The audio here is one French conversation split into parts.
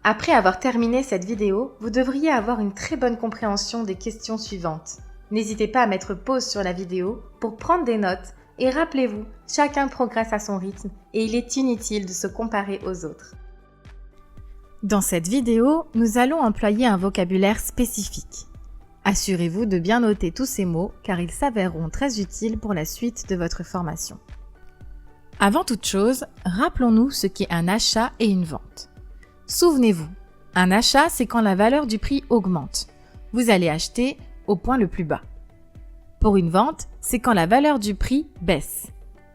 Après avoir terminé cette vidéo, vous devriez avoir une très bonne compréhension des questions suivantes. N'hésitez pas à mettre pause sur la vidéo pour prendre des notes et rappelez-vous, chacun progresse à son rythme et il est inutile de se comparer aux autres. Dans cette vidéo, nous allons employer un vocabulaire spécifique. Assurez-vous de bien noter tous ces mots car ils s'avéreront très utiles pour la suite de votre formation. Avant toute chose, rappelons-nous ce qu'est un achat et une vente. Souvenez-vous, un achat, c'est quand la valeur du prix augmente. Vous allez acheter au point le plus bas. Pour une vente, c'est quand la valeur du prix baisse.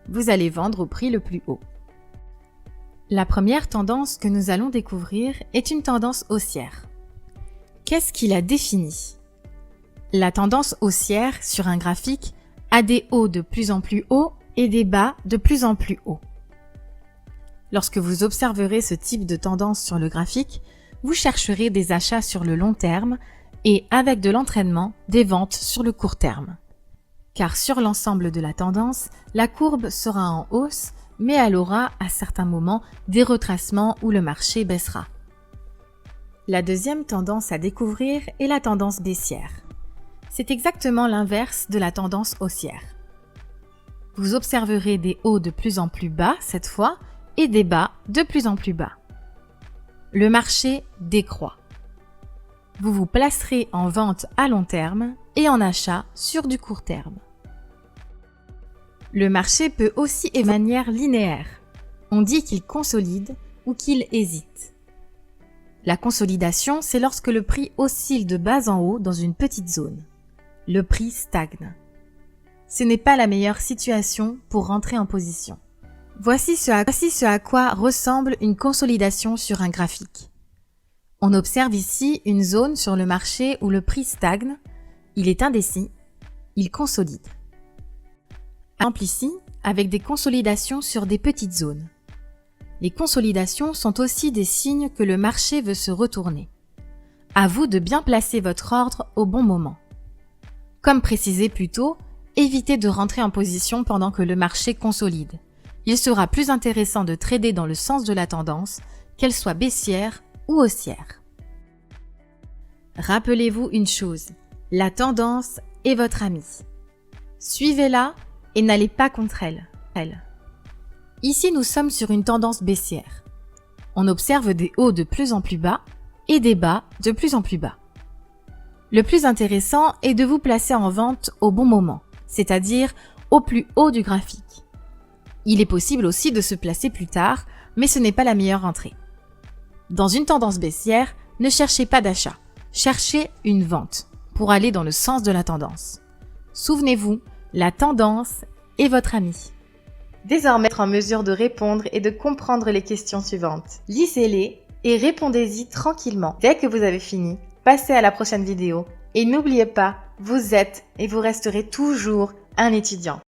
Vous allez vendre au prix le plus haut. La première tendance que nous allons découvrir est une tendance haussière. Qu'est-ce qui la définit? La tendance haussière sur un graphique a des hauts de plus en plus hauts et des bas de plus en plus hauts. Lorsque vous observerez ce type de tendance sur le graphique, vous chercherez des achats sur le long terme et, avec de l'entraînement, des ventes sur le court terme. Car sur l'ensemble de la tendance, la courbe sera en hausse, mais elle aura à certains moments des retracements où le marché baissera. La deuxième tendance à découvrir est la tendance baissière. C'est exactement l'inverse de la tendance haussière. Vous observerez des hauts de plus en plus bas cette fois et des bas de plus en plus bas. Le marché décroît. Vous vous placerez en vente à long terme et en achat sur du court terme. Le marché peut aussi évoluer de manière linéaire. On dit qu'il consolide ou qu'il hésite. La consolidation, c'est lorsque le prix oscille de bas en haut dans une petite zone. Le prix stagne. Ce n'est pas la meilleure situation pour rentrer en position. Voici ce à quoi ressemble une consolidation sur un graphique. On observe ici une zone sur le marché où le prix stagne, il est indécis, il consolide. Exemple ici, avec des consolidations sur des petites zones. Les consolidations sont aussi des signes que le marché veut se retourner. À vous de bien placer votre ordre au bon moment. Comme précisé plus tôt, évitez de rentrer en position pendant que le marché consolide. Il sera plus intéressant de trader dans le sens de la tendance, qu'elle soit baissière ou haussière. Rappelez-vous une chose, la tendance est votre amie. Suivez-la et n'allez pas contre elle. Ici, nous sommes sur une tendance baissière. On observe des hauts de plus en plus bas et des bas de plus en plus bas. Le plus intéressant est de vous placer en vente au bon moment, c'est-à-dire au plus haut du graphique. Il est possible aussi de se placer plus tard, mais ce n'est pas la meilleure entrée. Dans une tendance baissière, ne cherchez pas d'achat, cherchez une vente pour aller dans le sens de la tendance. Souvenez-vous, la tendance est votre amie. Désormais, être en mesure de répondre et de comprendre les questions suivantes. Lisez-les et répondez-y tranquillement. Dès que vous avez fini, passez à la prochaine vidéo et n'oubliez pas, vous êtes et vous resterez toujours un étudiant.